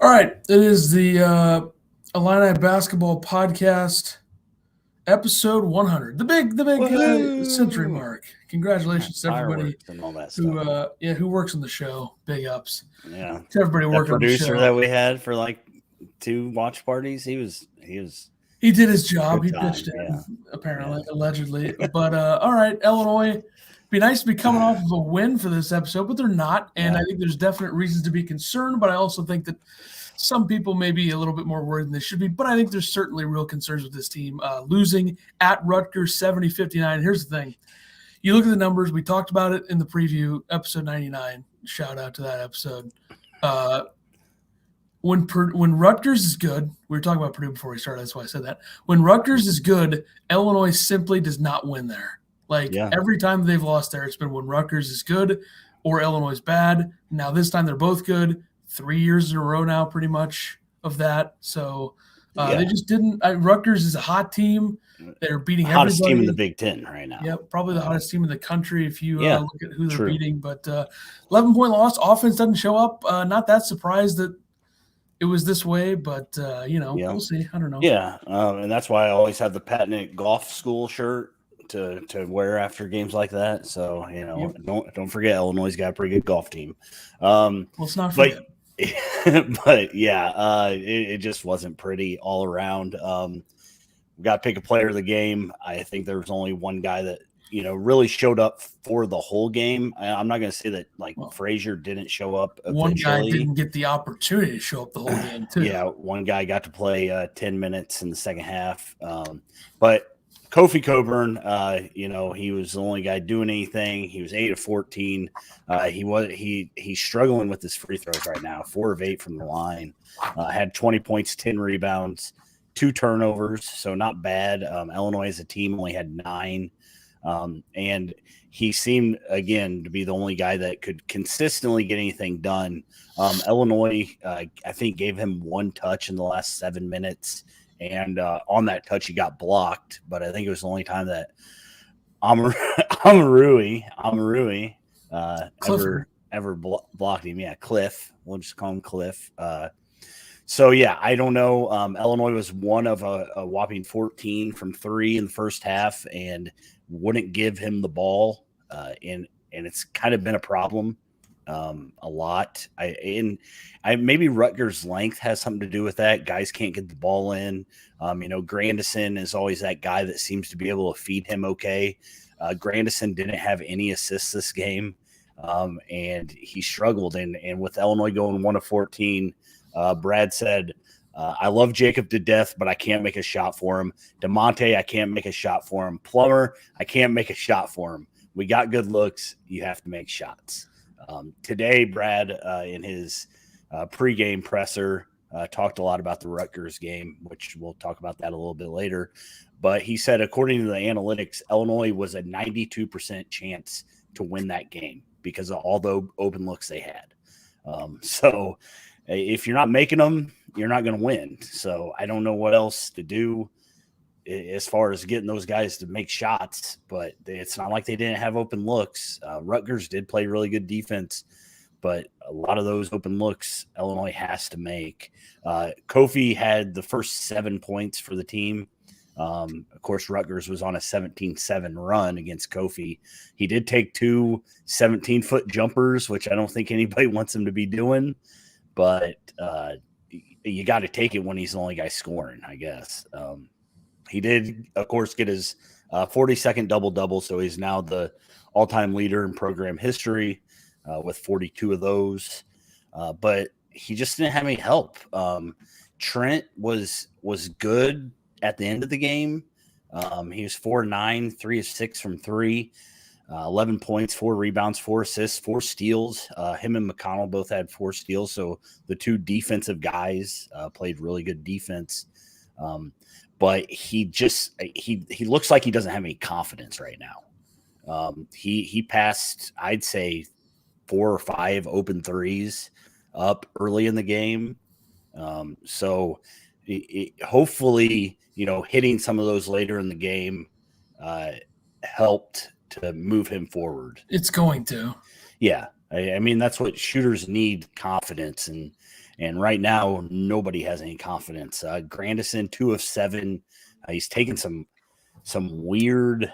All right, it is the Illini basketball podcast, episode 100, the big century Woohoo! mark. Congratulations to everybody Fireworks and all that who stuff. who works on the show. Big ups Yeah. to everybody That working on the producer show. that we had for like 2 watch parties, he was He did his job. good He time. pitched Yeah. in, apparently, Yeah. allegedly. But all right, Illinois. Be nice to be coming off of a win for this episode, but they're not. And Yeah. I think there's definite reasons to be concerned. But I also think that some people may be a little bit more worried than they should be. But I think there's certainly real concerns with this team. Losing at Rutgers 70-59. Here's the thing. You look at the numbers. We talked about it in the preview, episode 99. Shout out to that episode. When Rutgers is good, we were talking about Purdue before we started. That's why I said that. When Rutgers is good, Illinois simply does not win there. Yeah. Every time they've lost there, it's been when Rutgers is good or Illinois is bad. Now this time they're both good. 3 years in a row now, pretty much of that. So they just didn't. Rutgers is a hot team. They're beating hottest everybody. team in the Big Ten right now. Yep, probably the hottest team in the country if you Yeah, look at who they're true. beating. But 11-point loss. Offense doesn't show up. Not that surprised that it was this way, but we'll see. I don't know. Yeah, and that's why I always have the patented golf school shirt to wear after games like that. So don't forget, Illinois got a pretty good golf team. Let's not forget. But yeah, it just wasn't pretty all around. We got to pick a player of the game. I think there was only one guy that really showed up for the whole game. I'm not going to say that Frazier didn't show up. One guy didn't get the opportunity to show up the whole game too. Yeah, one guy got to play 10 minutes in the second half. But Kofi Coburn, he was the only guy doing anything. He was 8 of 14. He's struggling with his free throws right now. 4 of 8 from the line. Had 20 points, 10 rebounds, 2 turnovers, so not bad. Illinois as a team only had 9. And he seemed, again, to be the only guy that could consistently get anything done. Illinois, I think, gave him 1 touch in the last 7 minutes. And on that touch, he got blocked. But I think it was the only time that Amarui ever blocked him. Yeah, Cliff. We'll just call him Cliff. So, yeah, I don't know. Illinois was one of a whopping 14 from 3 in the first half and wouldn't give him the ball. And it's kind of been a problem a lot. Maybe Rutgers' length has something to do with that. Guys can't get the ball in. Grandison is always that guy that seems to be able to feed him okay. Grandison didn't have any assists this game, and he struggled. And with Illinois going 1 of 14, Brad said, I love Jacob to death, but I can't make a shot for him. DeMonte, I can't make a shot for him. Plummer, I can't make a shot for him. We got good looks. You have to make shots. Today, Brad, in his pregame presser, talked a lot about the Rutgers game, which we'll talk about that a little bit later. But he said, according to the analytics, Illinois was a 92% chance to win that game because of all the open looks they had. So if you're not making them, you're not going to win. So I don't know what else to do as far as getting those guys to make shots, but it's not like they didn't have open looks. Rutgers did play really good defense, but a lot of those open looks Illinois has to make. Kofi had the first 7 points for the team. Of course, Rutgers was on a 17-7 run against Kofi. He did take 2 17-foot jumpers, which I don't think anybody wants him to be doing, but you got to take it when he's the only guy scoring, I guess. He did, of course, get his 42nd double-double, so he's now the all-time leader in program history with 42 of those. But he just didn't have any help. Trent was good at the end of the game. He was 4-9, 3 of 6 from 3, 11 points, 4 rebounds, 4 assists, 4 steals. Him and McConnell both had 4 steals, so the 2 defensive guys played really good defense. But he looks like he doesn't have any confidence right now. He passed, I'd say, 4 or 5 open threes up early in the game. So hopefully, hitting some of those later in the game helped to move him forward. It's going to. Yeah. I mean, that's what shooters need, confidence. And And right now, nobody has any confidence. Grandison, 2 of 7. He's taken some weird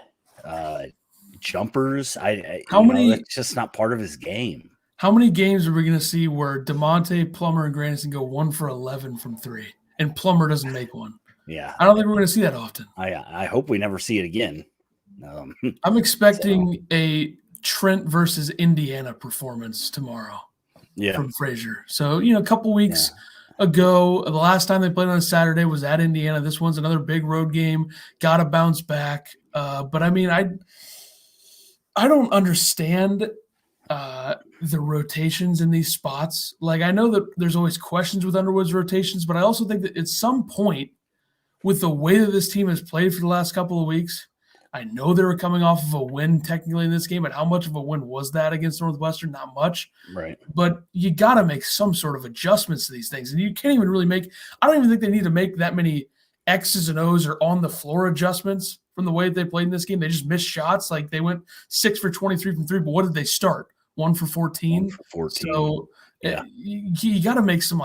jumpers. That's just not part of his game. How many games are we going to see where DeMonte, Plummer, and Grandison go 1 for 11 from 3, and Plummer doesn't make one? Yeah, I don't think we're going to see that often. I hope we never see it again. I'm expecting a Trent versus Indiana performance tomorrow from Frazier. So, a couple weeks ago, the last time they played on a Saturday was at Indiana. This one's another big road game. Got to bounce back. But, I mean, I don't understand the rotations in these spots. Like, I know that there's always questions with Underwood's rotations, but I also think that at some point, with the way that this team has played for the last couple of weeks, I know they were coming off of a win technically in this game, but how much of a win was that against Northwestern? Not much. Right. But you got to make some sort of adjustments to these things. And you can't even really I don't even think they need to make that many X's and O's or on the floor adjustments from the way that they played in this game. They just missed shots. Like they went 6 for 23 from 3, but what did they start? 1 for 14? 1 for 14. So you got to make some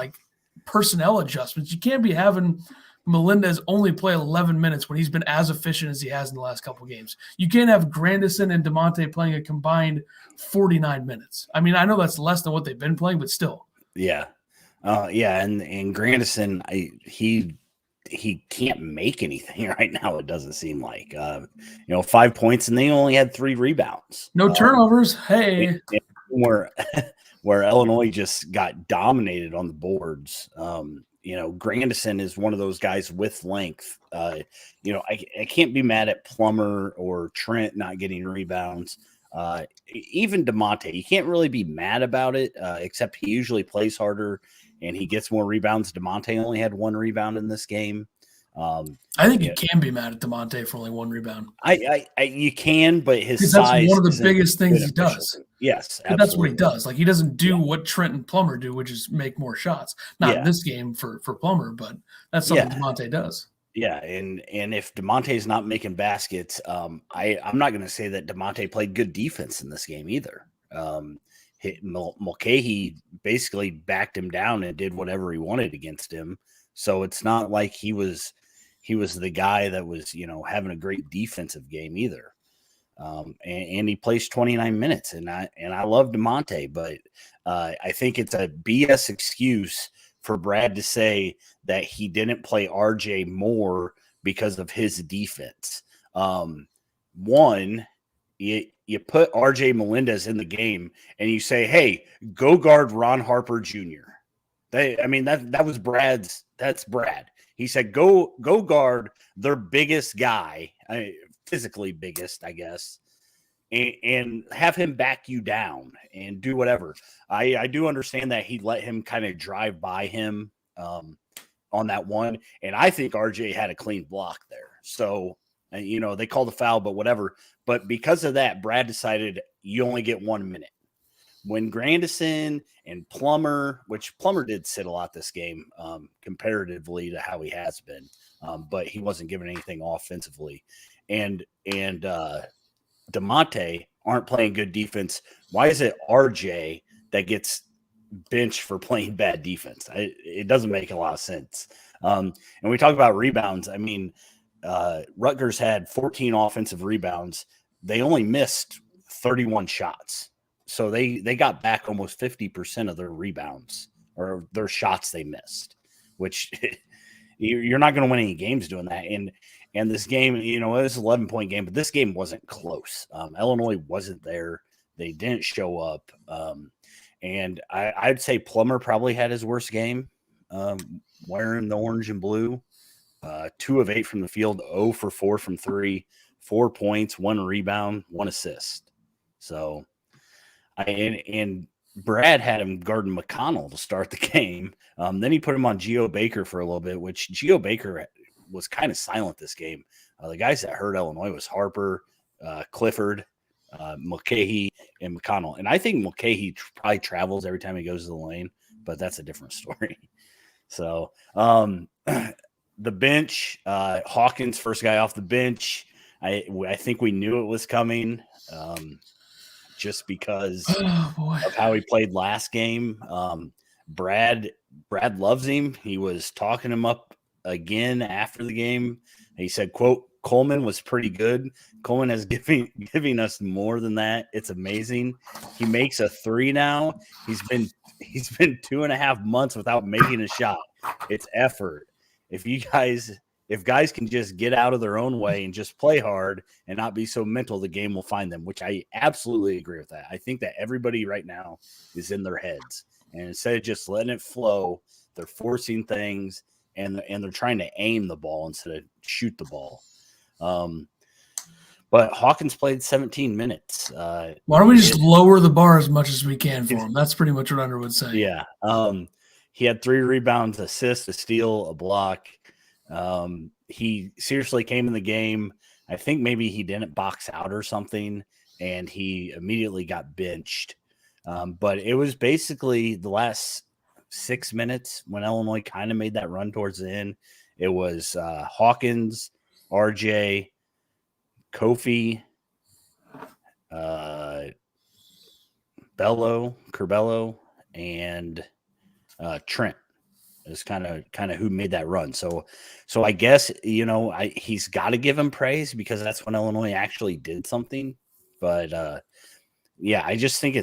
personnel adjustments. You can't be having Melendez only play 11 minutes when he's been as efficient as he has in the last couple of games. You can't have Grandison and DeMonte playing a combined 49 minutes. I mean, I know that's less than what they've been playing, but still. Yeah. And Grandison, he can't make anything right now, it doesn't seem like. 5 points, and they only had 3 rebounds. No turnovers. Hey. Where Illinois just got dominated on the boards. Grandison is one of those guys with length. I can't be mad at Plummer or Trent not getting rebounds. Even DeMonte, you can't really be mad about it, except he usually plays harder and he gets more rebounds. DeMonte only had 1 rebound in this game. I think you can be mad at DeMonte for only 1 rebound. You can, but his size that's one of the biggest things he does. Yes, absolutely. That's what he does. Like he doesn't do what Trent and Plummer do, which is make more shots. Not in this game for Plummer, but that's something DeMonte does. Yeah, and if DeMonte is not making baskets, I'm not going to say that DeMonte played good defense in this game either. Mulcahy basically backed him down and did whatever he wanted against him. So it's not like he was the guy that was, having a great defensive game either. And he plays 29 minutes, and I love DeMonte, but I think it's a BS excuse for Brad to say that he didn't play RJ more because of his defense. One, you put RJ Melendez in the game, and you say, "Hey, go guard Ron Harper Jr." That was Brad's. That's Brad. He said, "Go guard their biggest guy." Physically biggest, I guess, and have him back you down and do whatever. I do understand that he let him kind of drive by him on that one, and I think RJ had a clean block there. So, they called the foul, but whatever. But because of that, Brad decided you only get 1 minute. When Grandison and Plummer, which Plummer did sit a lot this game comparatively to how he has been, but he wasn't given anything offensively. And DeMonte aren't playing good defense. Why is it RJ that gets benched for playing bad defense? It doesn't make a lot of sense. And we talk about rebounds. Rutgers had 14 offensive rebounds. They only missed 31 shots. So they got back almost 50% of their rebounds or their shots they missed, which you're not going to win any games doing that. And this game, it was an 11-point game, but this game wasn't close. Illinois wasn't there. They didn't show up. And I'd say Plummer probably had his worst game wearing the orange and blue. 2 of 8 from the field, 0 for 4 from 3, 4 points, 1 rebound, 1 assist. So, and Brad had him guarding McConnell to start the game. Then he put him on Geo Baker for a little bit, which Geo Baker was kind of silent this game. The guys that hurt Illinois was Harper, Clifford, Mulcahy, and McConnell. And I think Mulcahy probably travels every time he goes to the lane, but that's a different story. So the bench, Hawkins, first guy off the bench. I think we knew it was coming just because of how he played last game. Brad Brad loves him. He was talking him up again after the game. He said, quote, Coleman was pretty good. Coleman is giving us more than that. It's amazing. He makes a 3 now. He's been 2.5 months without making a shot. It's effort. If guys can just get out of their own way and just play hard and not be so mental, the game will find them, which I absolutely agree with that. I think that everybody right now is in their heads. And instead of just letting it flow, they're forcing things and they're trying to aim the ball instead of shoot the ball. But Hawkins played 17 minutes. Why don't we just lower the bar as much as we can for him? That's pretty much what Underwood's saying. Yeah. He had 3 rebounds, assists, a steal, a block. He seriously came in the game. I think maybe he didn't box out or something, and he immediately got benched. But it was basically the last 6 minutes when Illinois kind of made that run towards the end. It was Hawkins, RJ, Kofi, Curbelo, and Trent is kind of who made that run. So I guess, he's got to give him praise because that's when Illinois actually did something. But yeah, I just think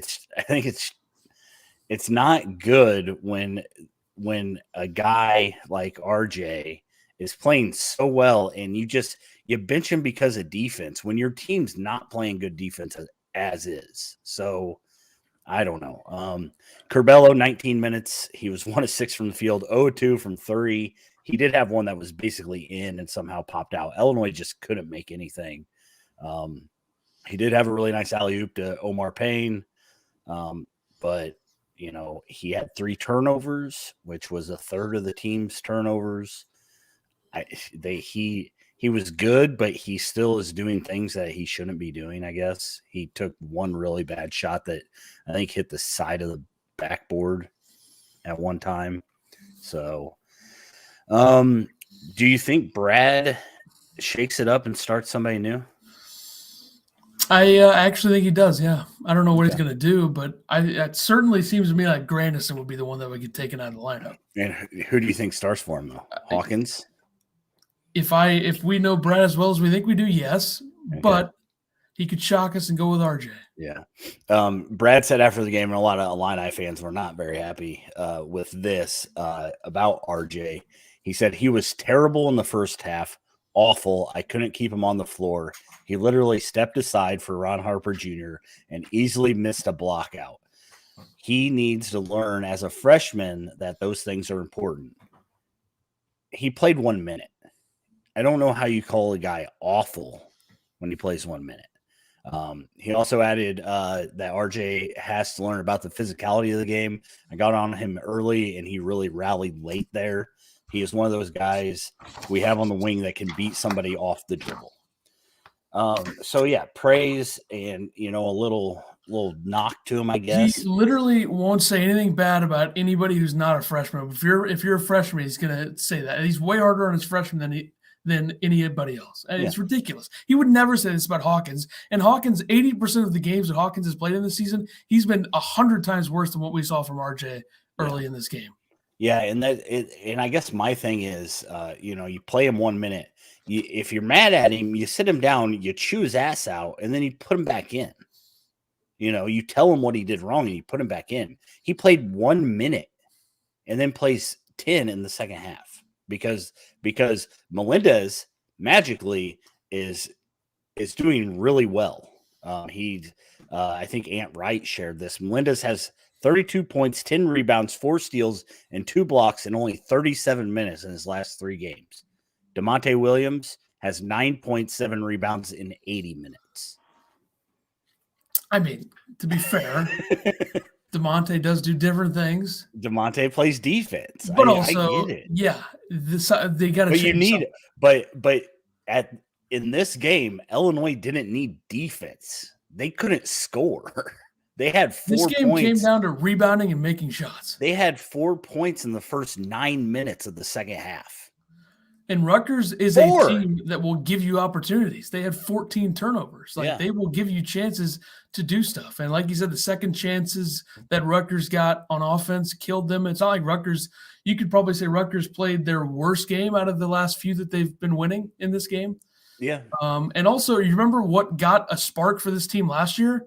it's not good when a guy like RJ is playing so well and you bench him because of defense when your team's not playing good defense as is. So I don't know. Curbelo, 19 minutes. He was 1 of 6 from the field, 0 of 2 from 3. He did have one that was basically in and somehow popped out. Illinois just couldn't make anything. He did have a really nice alley-oop to Omar Payne. But, he had 3 turnovers, which was a third of the team's turnovers. He was good, but he still is doing things that he shouldn't be doing, I guess. He took one really bad shot that I think hit the side of the backboard at one time. So, do you think Brad shakes it up and starts somebody new? I actually think he does, yeah. I don't know what he's going to do, but it certainly seems to me like Grandison would be the one that would get taken out of the lineup. And who do you think starts for him, though? Hawkins? If we know Brad as well as we think we do, yes. Okay. But he could shock us and go with RJ. Yeah. Brad said after the game, and a lot of Illini fans were not very happy with this about RJ. He said he was terrible in the first half, awful. I couldn't keep him on the floor. He literally stepped aside for Ron Harper Jr. and easily missed a block out. He needs to learn as a freshman that those things are important. He played 1 minute. I don't know how you call a guy awful when he plays 1 minute. He also added that RJ has to learn about the physicality of the game. I got on him early, and he really rallied late there. He is one of those guys we have on the wing that can beat somebody off the dribble. So, yeah, praise and, a little knock to him, I guess. He literally won't say anything bad about anybody who's not a freshman. If you're a freshman, he's going to say that. And he's way harder on his freshman than anybody else. And It's ridiculous. He would never say this about Hawkins. And Hawkins, 80% of the games that Hawkins has played in this season, he's been 100 times worse than what we saw from RJ early in this game. Yeah, and I guess my thing is, you play him 1 minute. If you're mad at him, you sit him down, you chew his ass out, and then you put him back in. You tell him what he did wrong, and you put him back in. He played 1 minute and then plays 10 in the second half because Melendez magically is doing really well. I think Ant Wright shared this. Melendez has 32 points, 10 rebounds, 4 steals, and 2 blocks in only 37 minutes in his last 3 games. DeMonte Williams has 9.7 rebounds in 80 minutes. I mean, to be fair, DeMonte does do different things. DeMonte plays defense. But also, I get it. Yeah, they got to change. You need, but in this game, Illinois didn't need defense. They couldn't score. They had 4 points. This game came down to rebounding and making shots. They had 4 points in the first 9 minutes of the second half. And Rutgers is a team that will give you opportunities. They had 14 turnovers. They will give you chances to do stuff. And like you said, the second chances that Rutgers got on offense killed them. It's not like Rutgers – you could probably say Rutgers played their worst game out of the last few that they've been winning in this game. Yeah. And also, you remember what got a spark for this team last year?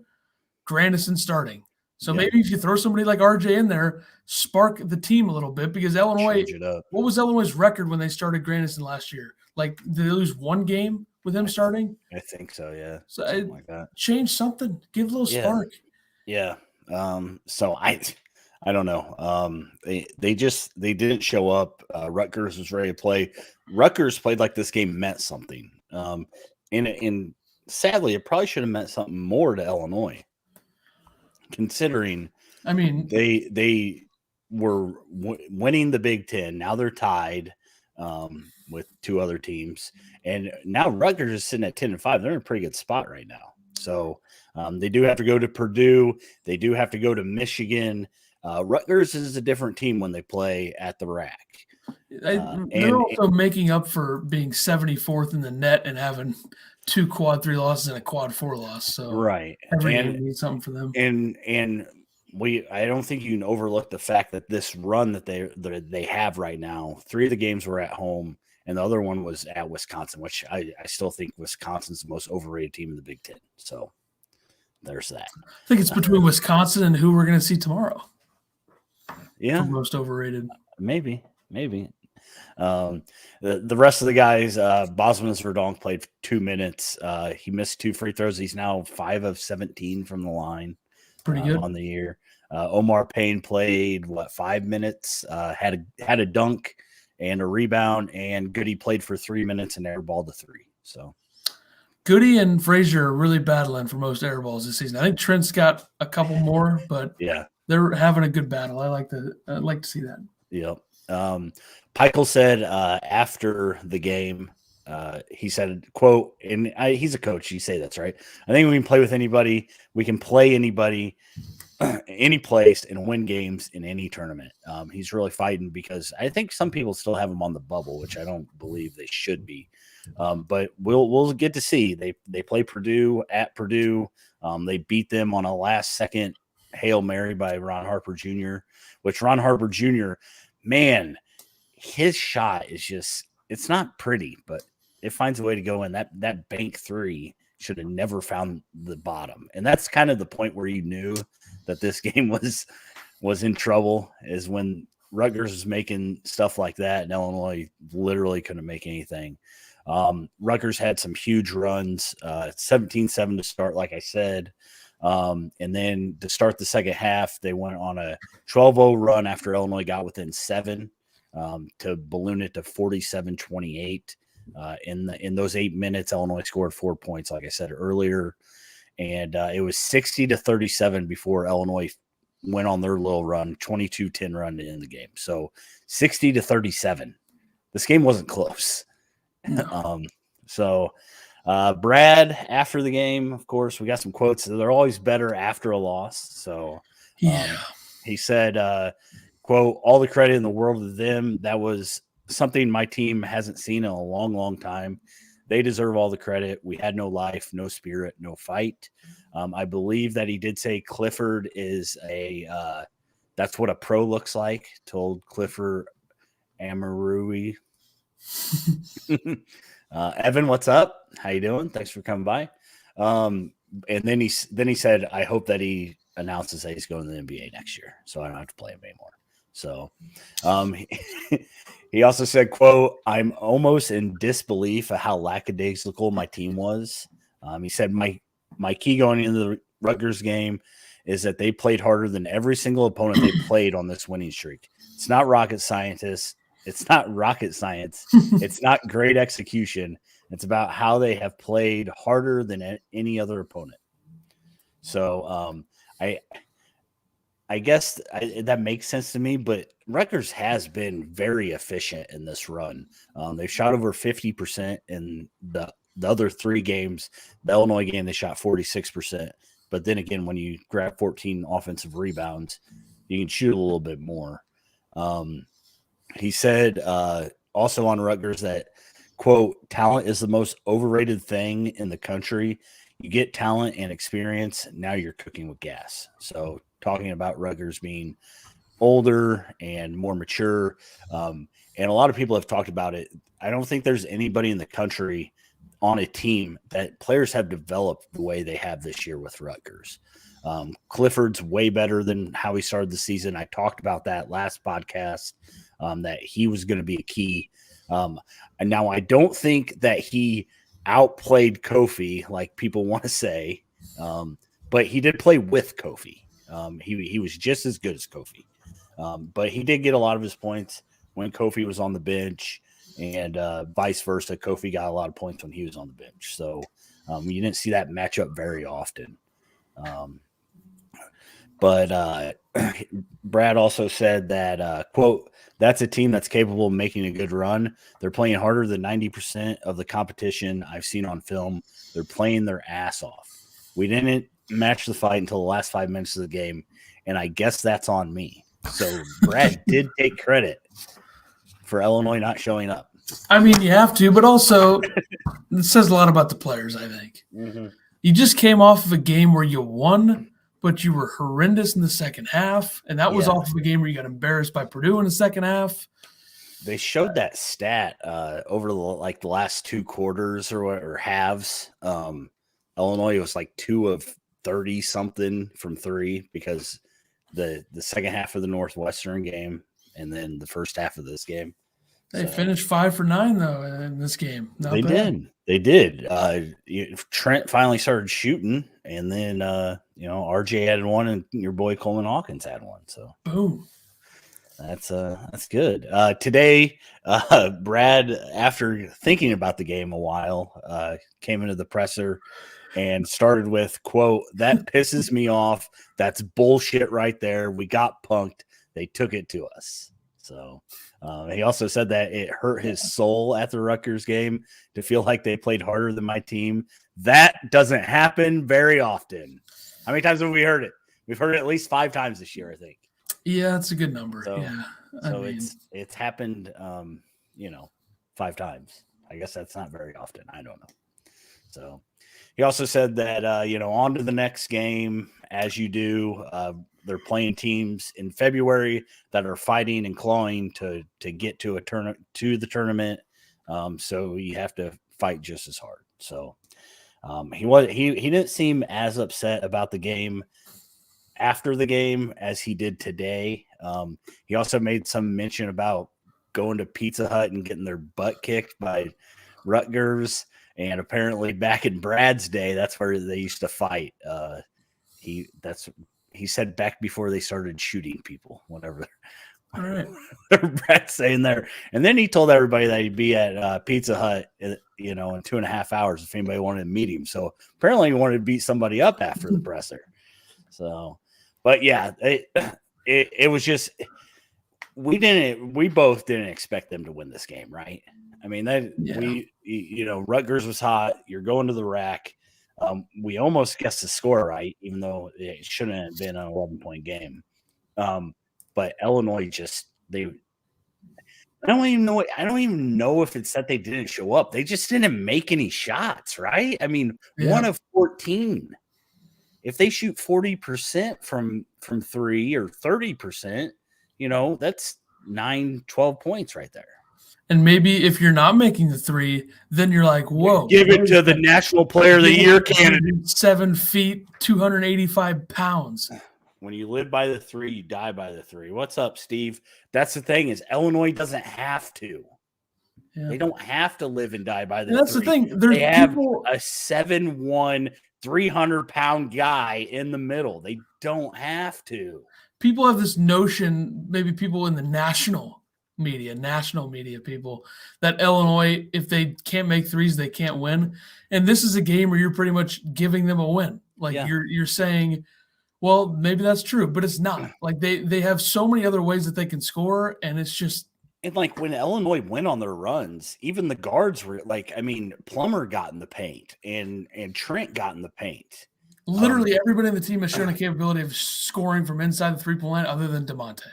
Grandison starting. So maybe if you throw somebody like RJ in there, spark the team a little bit, because Illinois – what was Illinois' record when they started Grandison last year? Did they lose one game with him starting? I think so, yeah. So something like that. Change something. Give a little spark. Yeah. So I don't know. They didn't show up. Rutgers was ready to play. Rutgers played like this game meant something. And sadly, it probably should have meant something more to Illinois, considering they were winning the Big Ten. Now they're tied with two other teams, and now Rutgers is sitting at 10-5. They're in a pretty good spot right now. So they do have to go to Purdue. They do have to go to Michigan. Rutgers is a different team when they play at the rack. They're also making up for being 74th in the net and having 2 quad 3 losses and a quad 4 loss. So every game needs something for them. And I don't think you can overlook the fact that this run that they have right now, 3 of the games were at home, and the other one was at Wisconsin, which I still think Wisconsin's the most overrated team in the Big Ten. So there's that. I think it's between Wisconsin and who we're going to see tomorrow. Yeah, for most overrated. Maybe. The rest of the guys, Bosman's Verdonk played 2 minutes. He missed 2 free throws. He's now 5 of 17 from the line. Pretty good on the year. Omar Payne played 5 minutes, had a dunk and a rebound, and Goody played for 3 minutes and airballed a 3. So Goody and Frazier are really battling for most airballs this season. I think Trent's got a couple more, but they're having a good battle. I'd like to see that. Yep. Peichel said after the game, he said, quote, and he's a coach. You say that's right. I think we can play with anybody. We can play anybody, any place, and win games in any tournament. He's really fighting, because I think some people still have him on the bubble, which I don't believe they should be. But we'll get to see. They play Purdue at Purdue. They beat them on a last-second Hail Mary by Ron Harper Jr., which Ron Harper Jr., man, his shot is just – it's not pretty, but it finds a way to go in. That bank 3 should have never found the bottom. And that's kind of the point where you knew that this game was in trouble, is when Rutgers was making stuff like that and Illinois literally couldn't make anything. Rutgers had some huge runs, 17-7 to start, like I said. And then to start the second half, they went on a 12-0 run after Illinois got within 7 to balloon it to 47-28. In those 8 minutes, Illinois scored 4 points, like I said earlier. And it was 60-37 before Illinois went on their little run, 22-10 run to end the game. So 60-37. This game wasn't close. No. Brad, after the game, of course, we got some quotes. They're always better after a loss. So he said, quote, all the credit in the world to them. That was something my team hasn't seen in a long, long time. They deserve all the credit. We had no life, no spirit, no fight. I believe that he did say Clifford is that's what a pro looks like, told Clifford Amarui. Evan, what's up? How you doing? Thanks for coming by. And then he said, I hope that he announces that he's going to the NBA next year, so I don't have to play him anymore. So he also said, quote, I'm almost in disbelief at how lackadaisical my team was. He said, my key going into the Rutgers game is that they played harder than every single opponent they played on this winning streak. It's not rocket science. It's not great execution. It's about how they have played harder than any other opponent. So I guess that makes sense to me, but Rutgers has been very efficient in this run. They've shot over 50% in the other 3 games. The Illinois game, they shot 46%. But then again, when you grab 14 offensive rebounds, you can shoot a little bit more. He said also on Rutgers that, quote, talent is the most overrated thing in the country. You get talent and experience, now you're cooking with gas. So talking about Rutgers being older and more mature, and a lot of people have talked about it. I don't think there's anybody in the country on a team that players have developed the way they have this year with Rutgers. Clifford's way better than how he started the season. I talked about that last podcast, that he was going to be a key. And now I don't think that he outplayed Kofi like people want to say, but he did play with Kofi. He was just as good as Kofi, but he did get a lot of his points when Kofi was on the bench, and vice versa. Kofi got a lot of points when he was on the bench. So you didn't see that matchup very often. But Brad also said that, quote, that's a team that's capable of making a good run. They're playing harder than 90% of the competition I've seen on film. They're playing their ass off. We didn't match the fight until the last 5 minutes of the game, and I guess that's on me. So Brad did take credit for Illinois not showing up. I mean, you have to, but also it says a lot about the players, I think. Mm-hmm. You just came off of a game where you won, but you were horrendous in the second half, and that was off of a game where you got embarrassed by Purdue in the second half. They showed that stat over the last 2 quarters or halves. Illinois was like 2 of 30 something from 3 because the second half of the Northwestern game and then the first half of this game. They finished 5 for 9 though in this game. They did. Trent finally started shooting, and then RJ had one, and your boy Coleman Hawkins had one. So boom. That's good. Today, Brad, after thinking about the game a while, came into the presser and started with, quote, that pisses me off. That's bullshit right there. We got punked. They took it to us. So he also said that it hurt his soul at the Rutgers game to feel like they played harder than my team. That doesn't happen very often. How many times have we heard it? We've heard it at least 5 times this year, I think. Yeah, that's a good number. So, yeah. It's happened, 5 times. I guess that's not very often. I don't know. So he also said that, on to the next game, as you do. They're playing teams in February that are fighting and clawing to get to the tournament. So you have to fight just as hard. So he didn't seem as upset about the game after the game as he did today. He also made some mention about going to Pizza Hut and getting their butt kicked by Rutgers. And apparently back in Brad's day, that's where they used to fight. He said back before they started shooting people, whatever. All right. Brad's saying there. And then he told everybody that he'd be at Pizza Hut, in 2.5 hours if anybody wanted to meet him. So apparently he wanted to beat somebody up after the presser. So, but yeah, it was just, we both didn't expect them to win this game, right? I mean, Rutgers was hot. You're going to the rack. We almost guessed the score right, even though it shouldn't have been an 11-point game. But Illinois I don't even know if it's that they didn't show up. They just didn't make any shots, right? I mean, 1 of 14. If they shoot 40% from 3 or 30%, that's 9-12 points right there. And maybe if you're not making the 3, then you're like, whoa. Give it to the National Player of the Year candidate. 7 feet, 285 pounds. When you live by the 3, you die by the 3. What's up, Steve? That's the thing is Illinois doesn't have to. Yeah. They don't have to live and die by the 3. That's the thing. They have a 7'1", 300-pound guy in the middle. They don't have to. People have this notion, maybe people in the national media people, that Illinois, if they can't make 3s, they can't win. And this is a game where you're pretty much giving them a win. You're saying, well, maybe that's true, but it's not. Like they have so many other ways that they can score, and it's just. And when Illinois went on their runs, even the guards were Plummer got in the paint and Trent got in the paint. Literally everybody in the team has shown a capability of scoring from inside the 3-point line other than DeMonte.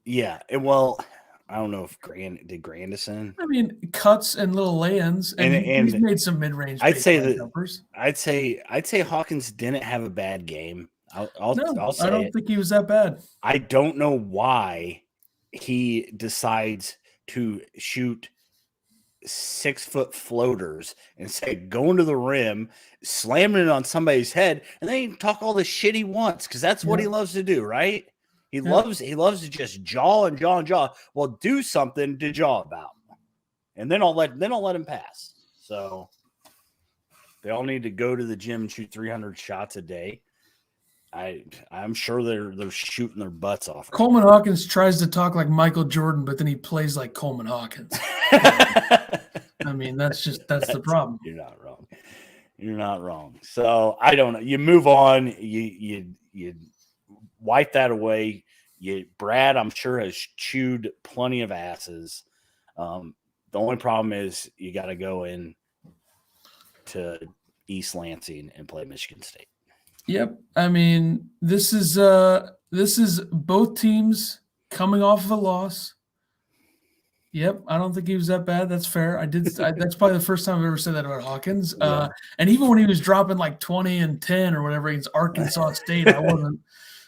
Yeah, and well, I don't know if Grandison. I mean, cuts and little lay-ins, and he's made some mid-range. I'd say jumpers. I'd say Hawkins didn't have a bad game. I'll say I don't think he was that bad. I don't know why he decides to shoot 6-foot floaters instead going to the rim, slamming it on somebody's head, and then he can talk all the shit he wants because that's what he loves to do, right? He loves to just jaw and jaw and jaw. Well, do something to jaw about, and then I'll let him pass. So they all need to go to the gym and shoot 300 shots a day. I'm sure they're shooting their butts off. Coleman Hawkins tries to talk like Michael Jordan, but then he plays like Coleman Hawkins. I mean, that's the problem. You're not wrong. You're not wrong. So I don't know. You move on. You wipe that away. Brad, I'm sure, has chewed plenty of asses. The only problem is you got to go in to East Lansing and play Michigan State. Yep. I mean, this is both teams coming off of a loss. Yep. I don't think he was that bad. That's fair. That's probably the first time I've ever said that about Hawkins. Yeah. And even when he was dropping like 20 and 10 or whatever against Arkansas State, I wasn't.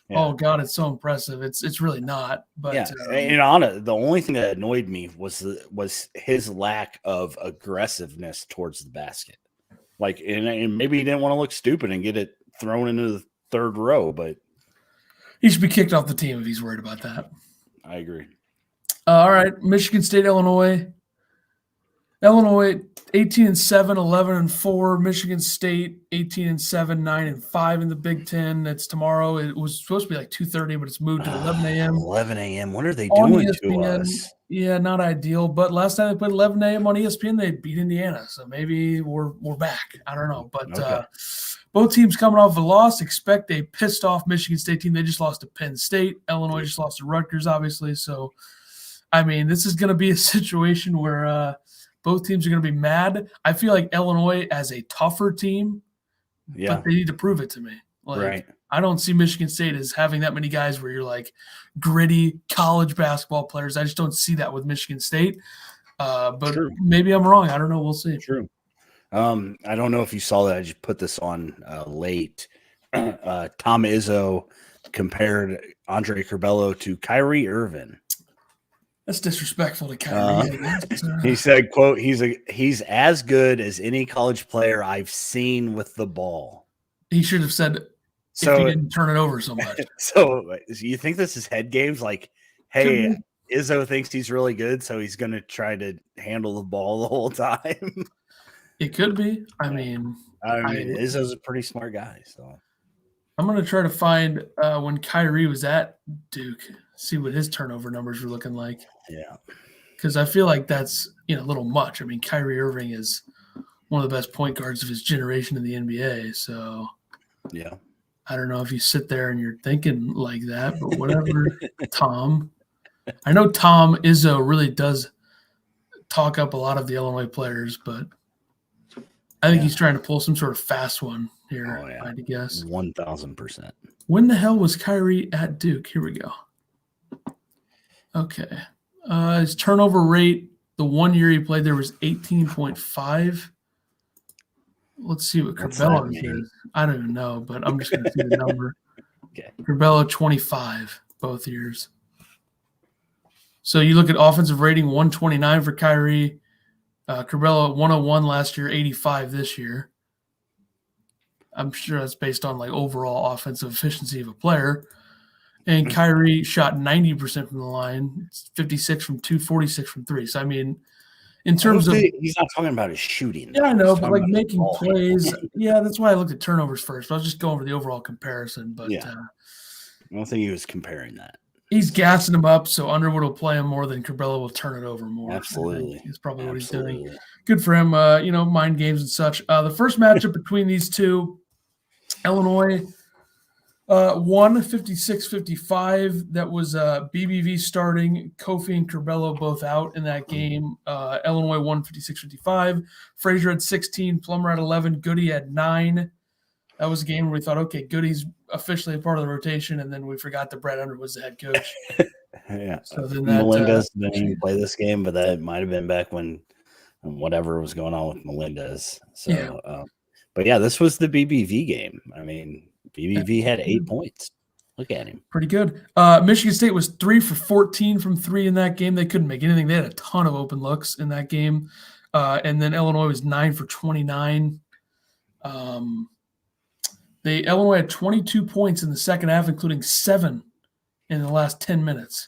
Yeah. Oh God, it's so impressive. It's really not. But the only thing that annoyed me was his lack of aggressiveness towards the basket. Like, and maybe he didn't want to look stupid and get it thrown into the third row, but he should be kicked off the team if he's worried about that. I agree. All right, Michigan State, Illinois. Illinois 18-7, 11-4. Michigan State 18-7, 9-5 in the Big Ten. That's tomorrow. It was supposed to be like 2:30, but it's moved to 11 a.m. 11 a.m. What are they doing to us? Yeah, not ideal. But last time they played 11 a.m. on ESPN, they beat Indiana. So maybe we're back. I don't know. But both teams coming off a loss. Expect a pissed off Michigan State team. They just lost to Penn State. Illinois just lost to Rutgers, obviously. So, I mean, this is going to be a situation where both teams are going to be mad. I feel like Illinois as a tougher team, but they need to prove it to me. Right. I don't see Michigan State as having that many guys where you're like gritty college basketball players. I just don't see that with Michigan State. But maybe I'm wrong. I don't know. We'll see. True. I don't know if you saw that. I just put this on late. Tom Izzo compared Andre Curbelo to Kyrie Irving. That's disrespectful to Kyrie. He said, quote, he's as good as any college player I've seen with the ball. He should have said if he didn't turn it over so much. So you think this is head games? Like, hey, Izzo thinks he's really good, so he's going to try to handle the ball the whole time. It could be. I mean, Izzo's a pretty smart guy. So I'm going to try to find when Kyrie was at Duke, see what his turnover numbers were looking like. Yeah. Because I feel like that's a little much. I mean, Kyrie Irving is one of the best point guards of his generation in the NBA. So, yeah. I don't know if you sit there and you're thinking like that, but whatever, Tom. I know Tom Izzo really does talk up a lot of the Illinois players, but I think he's trying to pull some sort of fast one here, I'd guess. 1,000%. When the hell was Kyrie at Duke? Here we go. Okay. His turnover rate, the 1 year he played there was 18.5. Let's see what Curbelo is. I don't even know, but I'm just going to see the number. Okay. Curbelo 25 both years. So you look at offensive rating, 129 for Kyrie. Curbelo 101 last year, 85 this year. I'm sure that's based on like overall offensive efficiency of a player. And Kyrie shot 90% from the line, 56 from 2, 46 from 3. So I mean, in terms of he's not talking about his shooting. Yeah, I know, but like making plays. Yeah, that's why I looked at turnovers first. I was just going over the overall comparison, but I don't think he was comparing that. He's gassing him up, so Underwood will play him more than Curbelo will turn it over more. Absolutely. That's probably what he's doing. Good for him, mind games and such. The first matchup between these two, Illinois won 56-55. That was BBV starting. Kofi and Curbelo both out in that game. Illinois won 56-55. Frazier had 16. Plummer had 11. Goody had 9. That was a game where we thought, okay, Goody's officially a part of the rotation, and then we forgot that Brad Underwood was the head coach. Yeah, So then that Melendez didn't even play this game, but that might have been back when whatever was going on with Melendez. So, but yeah, this was the BBV game. I mean, BBV had 8 points. Look at him. Pretty good. Michigan State was 3 for 14 from 3 in that game. They couldn't make anything. They had a ton of open looks in that game. And then Illinois was 9 for 29. Illinois had 22 points in the second half, including 7 in the last 10 minutes.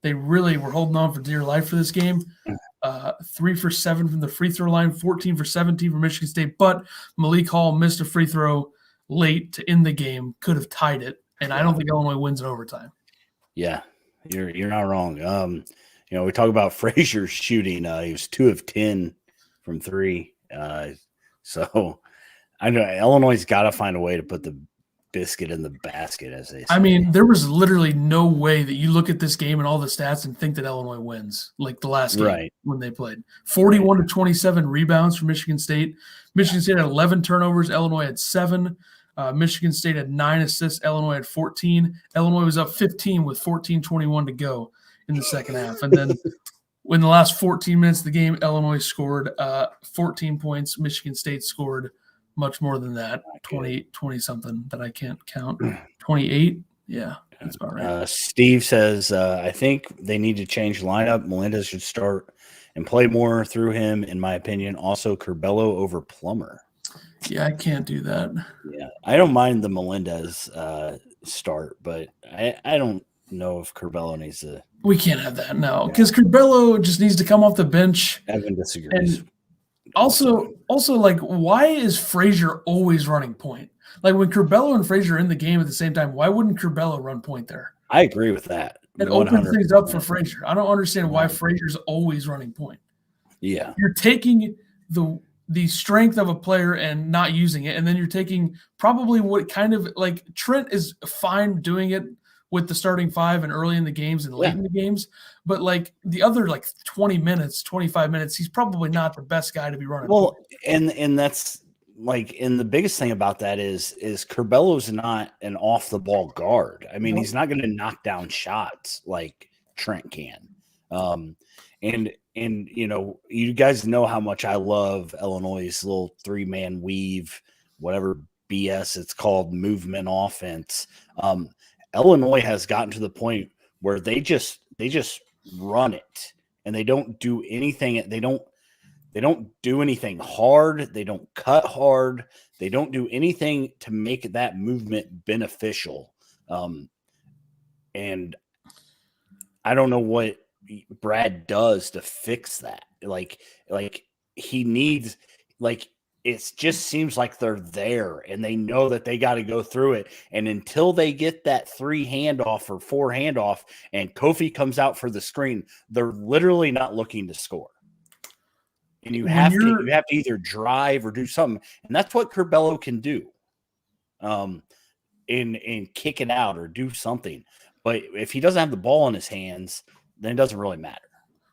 They really were holding on for dear life for this game. 3 for 7 from the free throw line, 14 for 17 for Michigan State. But Malik Hall missed a free throw late to end the game, could have tied it. And I don't think Illinois wins in overtime. Yeah, you're not wrong. We talk about Frazier's shooting. He was 2 of 10 from 3. So I know Illinois' got to find a way to put the biscuit in the basket, as they say. I mean, there was literally no way that you look at this game and all the stats and think that Illinois wins, like the last game when they played. 41 to 27 rebounds for Michigan State. Michigan State had 11 turnovers. Illinois had 7. Michigan State had 9 assists. Illinois had 14. Illinois was up 15 with 14:21 to go in the second half. And then in the last 14 minutes of the game, Illinois scored 14 points. Michigan State scored much more than that, 20-something that I can't count. 28? Yeah, that's about right. Steve says, I think they need to change lineup. Melendez should start and play more through him, in my opinion. Also, Curbelo over Plummer. Yeah, I can't do that. Yeah, I don't mind the Melendez start, but I don't know if Curbelo needs to. We can't have that, no, because Curbelo just needs to come off the bench. Evan disagrees. And also, like, why is Frazier always running point? Like, when Curbelo and Frazier are in the game at the same time, why wouldn't Curbelo run point there? I agree with that. It opens things up for Frazier. I don't understand why Frazier's always running point. Yeah. You're taking the strength of a player and not using it, and then you're taking probably what kind of, like, Trent is fine doing it with the starting 5 and early in the games and late in the games, but like the other 20 minutes, 25 minutes, he's probably not the best guy to be running. Well, and that's and the biggest thing about that is Curbelo's not an off the ball guard. I mean, he's not going to knock down shots like Trent can. And you guys know how much I love Illinois' little 3-man weave, whatever BS it's called, movement offense. Illinois has gotten to the point where they just run it, and they don't do anything. They don't do anything hard. They don't cut hard. They don't do anything to make that movement beneficial. And I don't know what Brad does to fix that. Like he needs, it just seems like they're there and they know that they got to go through it. And until they get that 3 handoff or 4 handoff and Kofi comes out for the screen, they're literally not looking to score. And you have to either drive or do something. And that's what Curbelo can do. And kick it out or do something. But if he doesn't have the ball in his hands, then it doesn't really matter.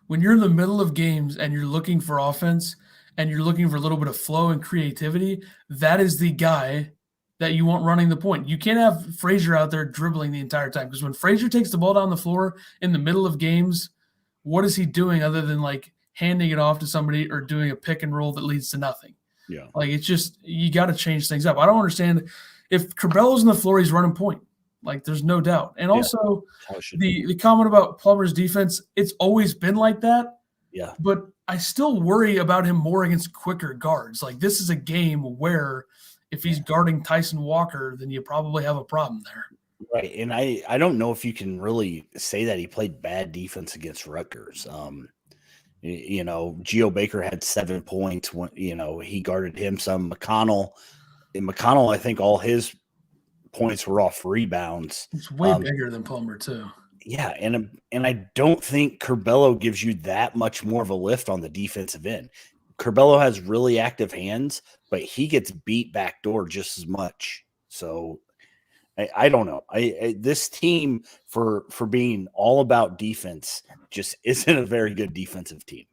When you're in the middle of games and you're looking for offense and you're looking for a little bit of flow and creativity, that is the guy that you want running the point. You can't have Frazier out there dribbling the entire time, because when Frazier takes the ball down the floor in the middle of games, what is he doing other than handing it off to somebody or doing a pick and roll that leads to nothing? Yeah. It's just, you got to change things up. I don't understand. If Curbelo's on the floor, he's running point. There's no doubt. And also the comment about Plummer's defense, it's always been like that. Yeah. But I still worry about him more against quicker guards. This is a game where if he's guarding Tyson Walker, then you probably have a problem there. Right. And I don't know if you can really say that he played bad defense against Rutgers. Geo Baker had 7 points when, he guarded him some. McConnell, I think all his points were off rebounds. It's way bigger than Plummer too. Yeah, and I don't think Curbelo gives you that much more of a lift on the defensive end. Curbelo has really active hands, but he gets beat backdoor just as much. So I don't know. This team for being all about defense just isn't a very good defensive team.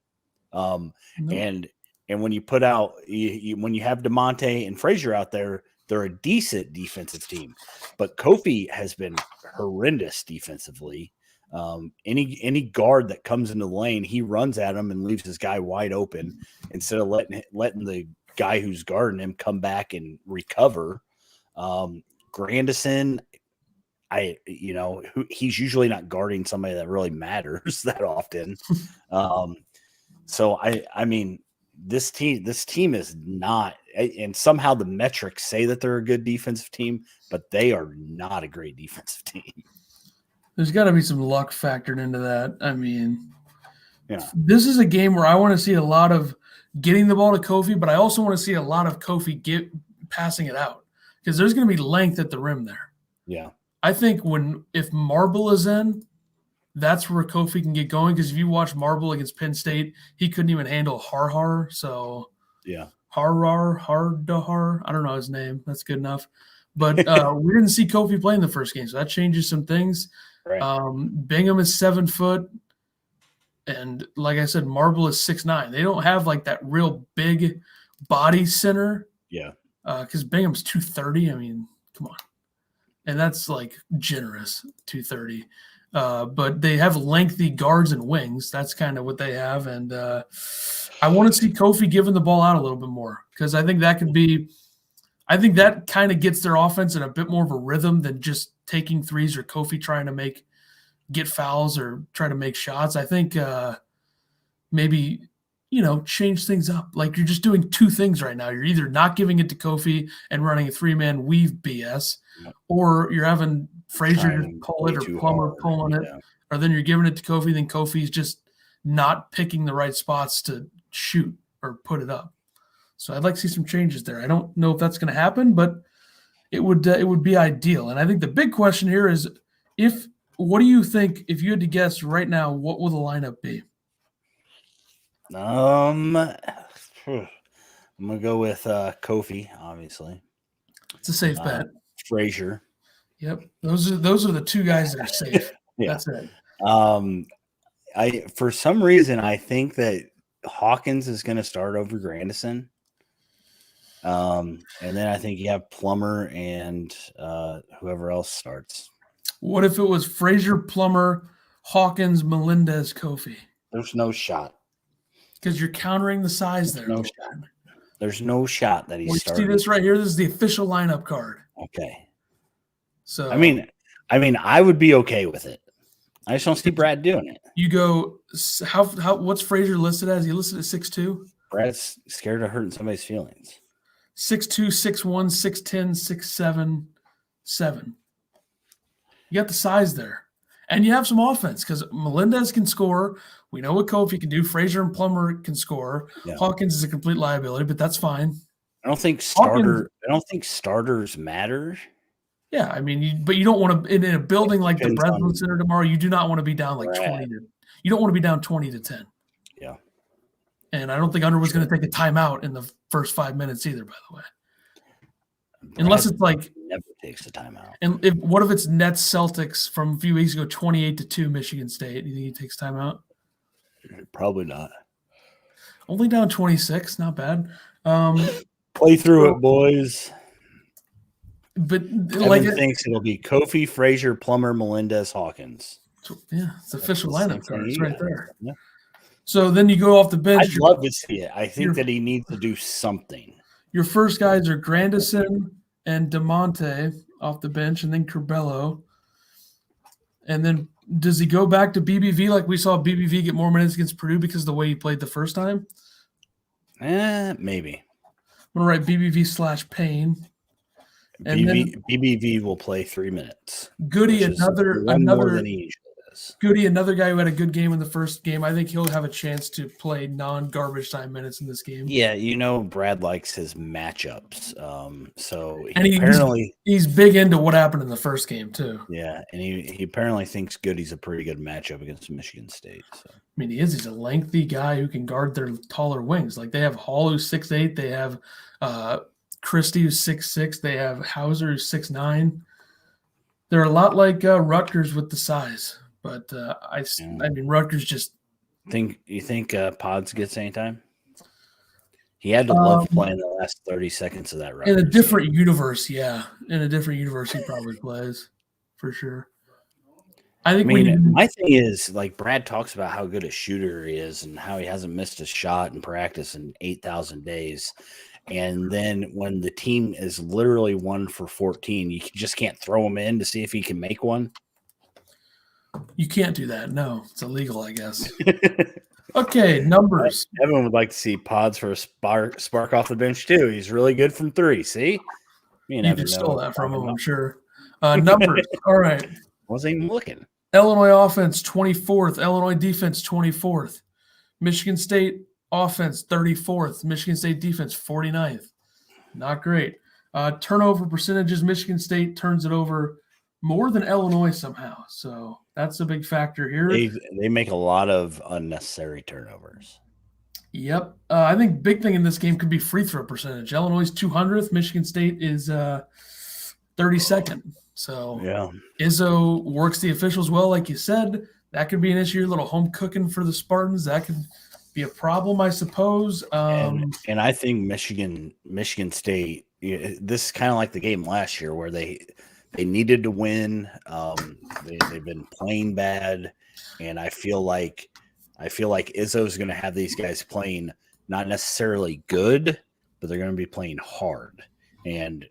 No. And when you put out when you have DeMonte and Frazier out there, they're a decent defensive team, but Kofi has been horrendous defensively. Any guard that comes into the lane, he runs at him and leaves his guy wide open instead of letting the guy who's guarding him come back and recover. Grandison, he's usually not guarding somebody that really matters that often. So I mean, this team is not, and somehow the metrics say that they're a good defensive team, but they are not a great defensive team. There's got to be some luck factored into that. I mean, Yeah, this is a game where I want to see a lot of getting the ball to Kofi, but I also want to see a lot of Kofi passing it out because there's going to be length at the rim there. Yeah. I think if Marble is in, that's where Kofi can get going. Because if you watch Marble against Penn State, he couldn't even handle Har. So yeah, Hardahar. I don't know his name. That's good enough. But we didn't see Kofi play in the first game, so that changes some things. right. Bingham is 7 foot, and like I said, Marble is 6'9". They don't have like that real big body center. Yeah. Because Bingham's 230. I mean, come on. And that's like generous, 230. But they have lengthy guards and wings. That's kind of what they have. And I want to see Kofi giving the ball out a little bit more because I think that kind of gets their offense in a bit more of a rhythm than just taking threes or Kofi trying to get fouls or try to make shots. I think maybe change things up. Like you're just doing two things right now. You're either not giving it to Kofi and running a 3-man weave BS, or you're having Frazier pull it or Plummer pulling it, or then you're giving it to Kofi. Then Kofi's just not picking the right spots to shoot or put it up. So I'd like to see some changes there. I don't know if that's going to happen, but it would be ideal. And I think the big question here is what do you think if you had to guess right now, what will the lineup be? I'm gonna go with Kofi, obviously. It's a safe bet. Frazier. Yep. Those are the two guys that are safe. Yeah. That's it. For some reason I think that Hawkins is going to start over Grandison. And then I think you have Plummer and whoever else starts. What if it was Frazier, Plummer, Hawkins, Melendez, Kofi? There's no shot. Because you're countering the size there. There's no shot that he's starting. See this right here? This is the official lineup card. Okay. So I mean, I would be okay with it. I just don't see Brad doing it. You go what's Frazier listed as? He listed at 6'2"? Brad's scared of hurting somebody's feelings. 6'2", 6'1", 6'10", 6'7", 7. You got the size there. And you have some offense because Melendez can score. We know what Kofi can do. Frazier and Plummer can score. Yeah. Hawkins is a complete liability, but that's fine. I don't think starters matter. Yeah, I mean, but you don't want to in a building like the Breslin Center tomorrow. You do not want to be down like 20 to. You don't want to be down 20 to 10. Yeah. And I don't think Underwood's going to take a timeout in the first 5 minutes either. By the way, unless it's like never takes a timeout. And what if it's Nets Celtics from a few weeks ago, 28-2 Michigan State? Do you think he takes timeout? Probably not. Only down 26, not bad. Play through it, boys. But Evan thinks it'll be Kofi, Frazier, Plummer, Melendez, Hawkins. Yeah, it's official lineup card. It's right there. Yeah. So then you go off the bench. I'd love to see it. I think that he needs to do something. Your first guys are Grandison and DeMonte off the bench, and then Curbelo. And then does he go back to BBV like we saw BBV get more minutes against Purdue because of the way he played the first time? Maybe. I'm going to write BBV/Payne. And BBV will play 3 minutes. Goody, another more than he usually does. Goody, another guy who had a good game in the first game. I think he'll have a chance to play non-garbage time minutes in this game. Yeah, Brad likes his matchups. So he's big into what happened in the first game too. Yeah, and he apparently thinks Goody's a pretty good matchup against Michigan State. So I mean, he's a lengthy guy who can guard their taller wings. Like they have Hall who's 6'8", they have Christie who's 6'6", they have Hauser who's 6'9". They're a lot like Rutgers with the size, but I mean Rutgers just you think Pods gets any time? He had to love playing the last 30 seconds of that Rutgers. In a different universe, yeah. In a different universe, he probably plays for sure. I I think mean, my thing is like Brad talks about how good a shooter he is and how he hasn't missed a shot in practice in 8,000 days. And then when the team is literally 1 for 14, you just can't throw him in to see if he can make one. you can't do that. No, it's illegal, I guess. Okay, numbers. Everyone would like to see Pods for a spark off the bench too. He's really good from 3. See, me and You Evan just know stole what that from we're him, I'm talking sure. Numbers. All right. about. Wasn't even looking. Illinois offense, 24th. Illinois defense, 24th. Michigan State offense, 34th. Michigan State defense, 49th. Not great. Turnover percentages, Michigan State turns it over more than Illinois somehow. So that's a big factor here. They make a lot of unnecessary turnovers. Yep. I think big thing in this game could be free throw percentage. Illinois is 200th. Michigan State is 32nd. So Yeah. Izzo works the officials well, like you said. That could be an issue. A little home cooking for the Spartans. That could be a problem, I suppose. And I think Michigan State. This is kind of like the game last year where they needed to win. They've been playing bad, and I feel like Izzo's going to have these guys playing not necessarily good, but they're going to be playing hard and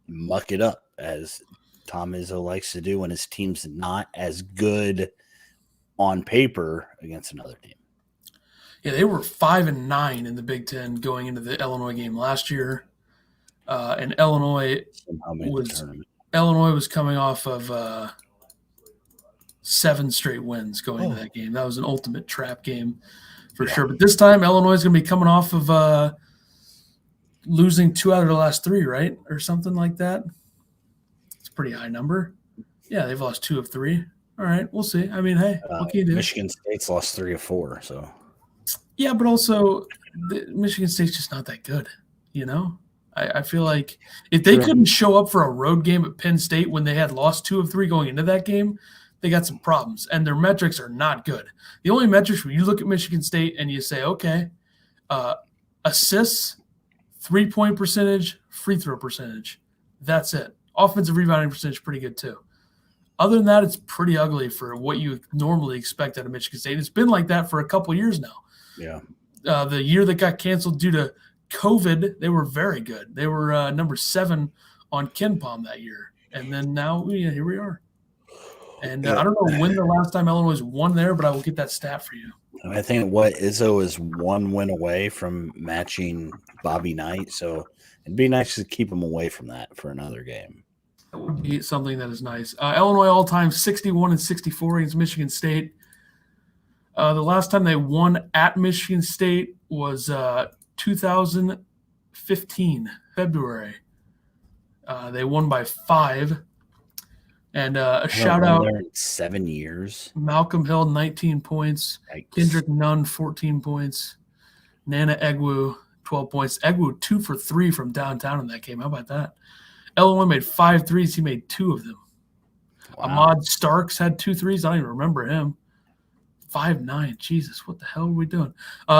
muck it up, as Tom Izzo likes to do when his team's not as good on paper against another team. Yeah, they were 5-9 in the Big Ten going into the Illinois game last year, and Illinois was coming off of 7 straight wins going into that game. That was an ultimate trap game for sure. But this time, Illinois is going to be coming off of losing 2 out of the last 3, right, or something like that. It's a pretty high number. Yeah, they've lost 2 of 3. All right, we'll see. I mean, hey, what can you do? Michigan State's lost 3 of 4, so. Yeah, but also Michigan State's just not that good, you know? I feel like if they couldn't show up for a road game at Penn State when they had lost 2 of 3 going into that game, they got some problems, and their metrics are not good. The only metrics where you look at Michigan State and you say, okay, assists, 3-point percentage, free throw percentage. That's it. Offensive rebounding percentage, pretty good too. Other than that, it's pretty ugly for what you normally expect out of Michigan State. It's been like that for a couple years now. Yeah. The year that got canceled due to COVID, they were very good. They were number 7 on KenPom that year. And then now, here we are. And I don't know when the last time Illinois won there, but I will get that stat for you. I think Izzo is 1 win away from matching Bobby Knight. So it'd be nice to keep him away from that for another game. That would be something that is nice. Illinois all-time 61-64 against Michigan State. The last time they won at Michigan State was 2015, February. They won by 5. And a shout-out. 7 years. Malcolm Hill, 19 points. Yikes. Kendrick Nunn, 14 points. Nana Egwu, 12 points. Egwu, 2 for 3 from downtown in that game. How about that? Illinois made 5 threes. He made 2 of them. Wow. Ahmad Starks had 2 threes. I don't even remember him. 5'9". Jesus, what the hell are we doing?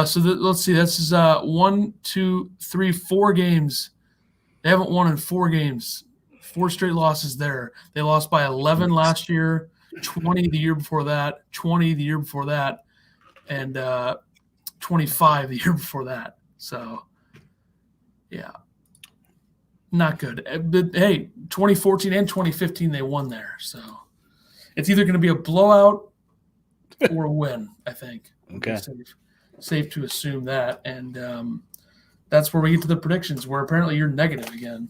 So let's see. This is 1, 2, 3, 4 games. They haven't won in 4 games. 4 straight losses there. They lost by 11 last year, 20 the year before that, 20 the year before that, and 25 the year before that. So, yeah, not good. But, hey, 2014 and 2015 they won there. So it's either going to be a blowout or a win, I think. Okay. Safe to assume that. And that's where we get to the predictions, where apparently you're negative again.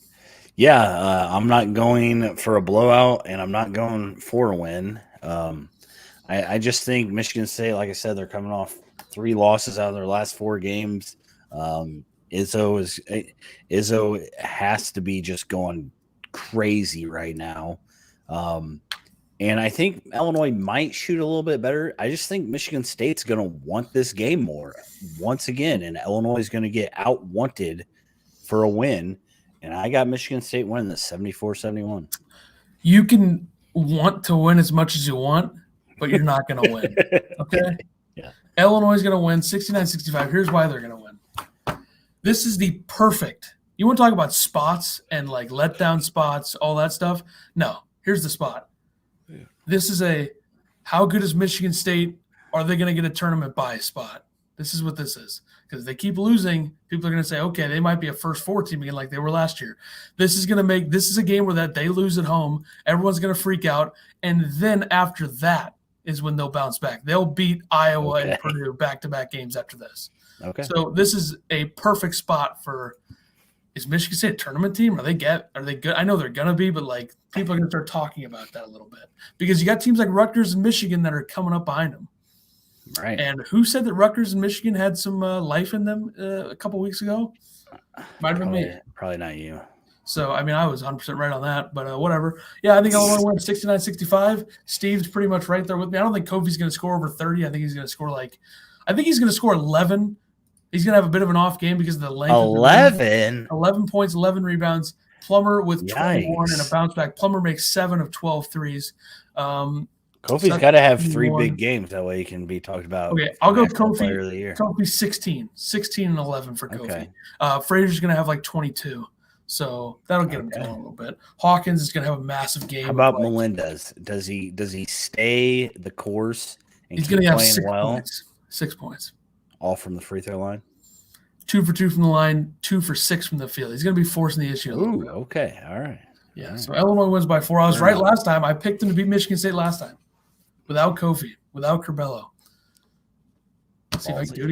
Yeah, I'm not going for a blowout, and I'm not going for a win. I just think Michigan State, like I said, they're coming off 3 losses out of their last 4 games. Izzo has to be just going crazy right now. And I think Illinois might shoot a little bit better. I just think Michigan State's going to want this game more once again, and Illinois is going to get out-wanted for a win. And I got Michigan State winning this 74-71. You can want to win as much as you want, but you're not going to win. Okay? Yeah. Illinois is going to win 69-65. Here's why they're going to win. This is the perfect. You want to talk about spots and like letdown spots, all that stuff? No. Here's the spot. Yeah. This is a how good is Michigan State? Are they going to get a tournament bye spot? This is what this is. Because if they keep losing, people are going to say, okay, they might be a first four team again like they were last year. This is a game where that they lose at home. Everyone's going to freak out. And then after that is when they'll bounce back. They'll beat Iowa and Purdue back-to-back games after this. Okay. So this is a perfect spot for – is Michigan State a tournament team? Are they good? I know they're going to be, but, like, people are going to start talking about that a little bit. Because you got teams like Rutgers and Michigan that are coming up behind them. Right. And who said that Rutgers and Michigan had some life in them a couple weeks ago? Might have been me. Probably not you. So, I mean, I was 100% right on that, but whatever. Yeah, I think Illinois went 69-65. Steve's pretty much right there with me. I don't think Kofi's going to score over 30. I think he's going to score 11. He's going to have a bit of an off game because of the length. 11? 11 points, 11 rebounds. Plummer with 21 and a bounce back. Plummer makes 7 of 12 threes. Kofi's got to have 3 big games. That way he can be talked about. Okay, I'll go Kofi. Kofi's 16 and 11 for Kofi. Okay. Frazier's going to have like 22. So that'll get him going a little bit. Hawkins is going to have a massive game. How about Melendez? Does he stay the course? And he's going to have 6 points. 6 points. All from the free throw line? 2 for 2 from the line, 2 for 6 from the field. He's going to be forcing the issue. Ooh, okay. All right. Yeah, all right. So Illinois wins by 4. I was right last time. I picked them to beat Michigan State last time. Without Kofi, without Curbelo. See if I can do it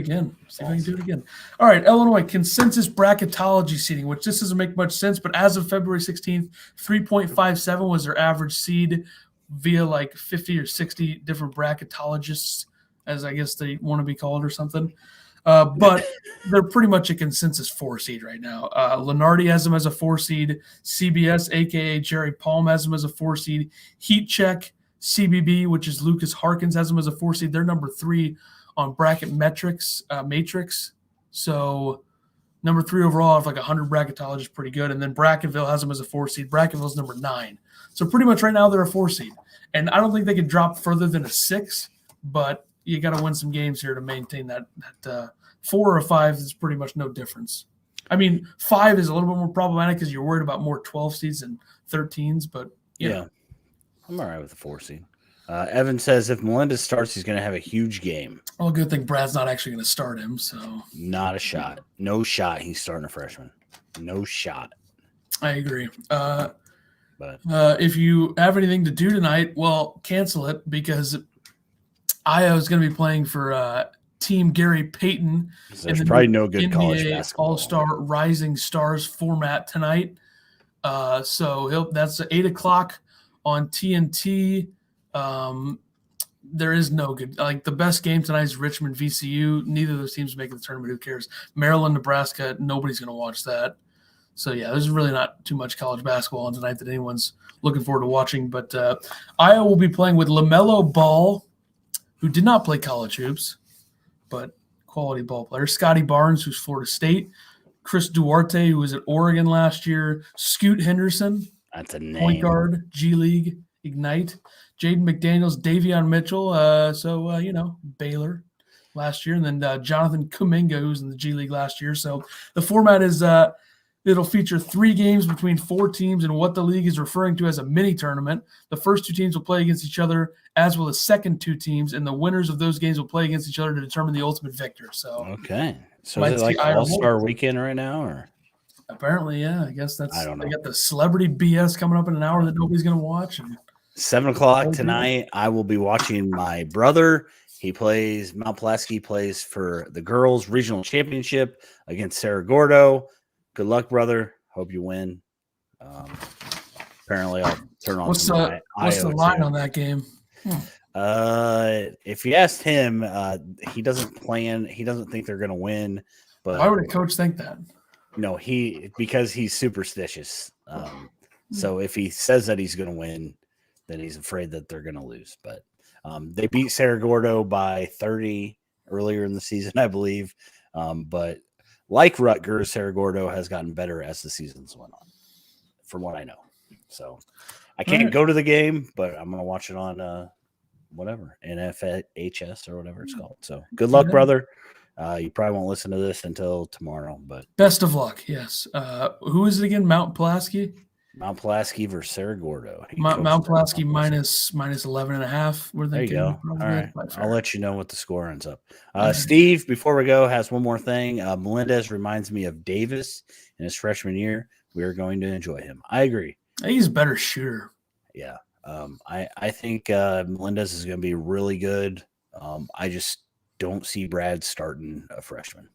again. All right, Illinois consensus bracketology seeding, which this doesn't make much sense, but as of February 16th, 3.57 was their average seed via like 50 or 60 different bracketologists, as I guess they want to be called or something. But they're pretty much a consensus 4 seed right now. Lenardi has them as a 4 seed. CBS, a.k.a. Jerry Palm, has them as a 4 seed. Heat Check, CBB, which is Lucas Harkins, has them as a 4 seed. They're number 3 on bracket matrix. So number 3 overall of like 100 bracketologists, pretty good. And then Bracketville has them as a 4 seed. Bracketville's number 9. So pretty much right now they're a 4 seed. And I don't think they could drop further than a 6, but you got to win some games here to maintain that 4 or 5 is pretty much no difference. I mean, 5 is a little bit more problematic because you're worried about more 12 seeds and 13s, but yeah. I'm all right with the 4 seed. Evan says if Melendez starts, he's going to have a huge game. Well, good thing Brad's not actually going to start him. So not a shot. No shot. He's starting a freshman. No shot. I agree. But if you have anything to do tonight, well, cancel it because Iowa is going to be playing for Team Gary Payton. So there's probably no good college basketball. All-Star Rising Stars format tonight. So that's 8 o'clock on TNT. There is no good. Like the best game tonight is Richmond VCU. Neither of those teams making the tournament. Who cares? Maryland, Nebraska. Nobody's going to watch that. So yeah, there's really not too much college basketball on tonight that anyone's looking forward to watching. But Iowa will be playing with LaMelo Ball, who did not play college hoops, but quality ball player. Scotty Barnes, who's Florida State. Chris Duarte, who was at Oregon last year. Scoot Henderson. That's a name. Point guard, G League, Ignite. Jaden McDaniels, Davion Mitchell, Baylor last year. And then Jonathan Kuminga, who's in the G League last year. So the format is it'll feature 3 games between 4 teams in what the league is referring to as a mini tournament. The first 2 teams will play against each other, as will the second 2 teams, and the winners of those games will play against each other to determine the ultimate victor. So okay. So is it like All-Star Weekend right now, or? Apparently, yeah. I guess I don't know. They got the celebrity BS coming up in an hour that nobody's going to watch. 7 o'clock tonight, I will be watching my brother. Mount Pulaski plays for the girls' regional championship against Cerro Gordo. Good luck, brother. Hope you win. Apparently, I'll turn on. What's the line on that game? If you asked him, he doesn't plan. He doesn't think they're going to win. But why would a coach think that? No, because he's superstitious. So if he says that he's going to win, then he's afraid that they're going to lose. But they beat Cerro Gordo by 30 earlier in the season, I believe. But like Rutgers, Cerro Gordo has gotten better as the seasons went on, from what I know. So I can't go to the game, but I'm going to watch it on whatever, NFHS or whatever it's called. So good luck, brother. You probably won't listen to this until tomorrow, but best of luck. Yes. Who is it again? Mount Pulaski? Mount Pulaski versus Cerro Gordo. Mount Pulaski minus 11.5. We're There you thinking. go. All right. I'll let you know what the score ends up. Right. Steve, before we go, has one more thing. Melendez reminds me of Davis in his freshman year. We are going to enjoy him. I agree. He's a better shooter. Yeah. I think Melendez is going to be really good. I just don't see Brad starting a freshman.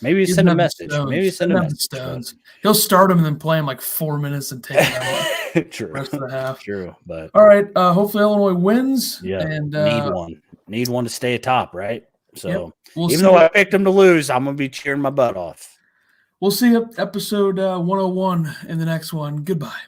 Maybe send a message. Maybe send a message. Stones. He'll start him and then play him like 4 minutes and take him out. True. Rest of the half. True. But all right. Hopefully Illinois wins. Yeah. And need one to stay atop, right? So yep, even though I picked them to lose, I'm gonna be cheering my butt off. We'll see you episode 101 in the next one. Goodbye.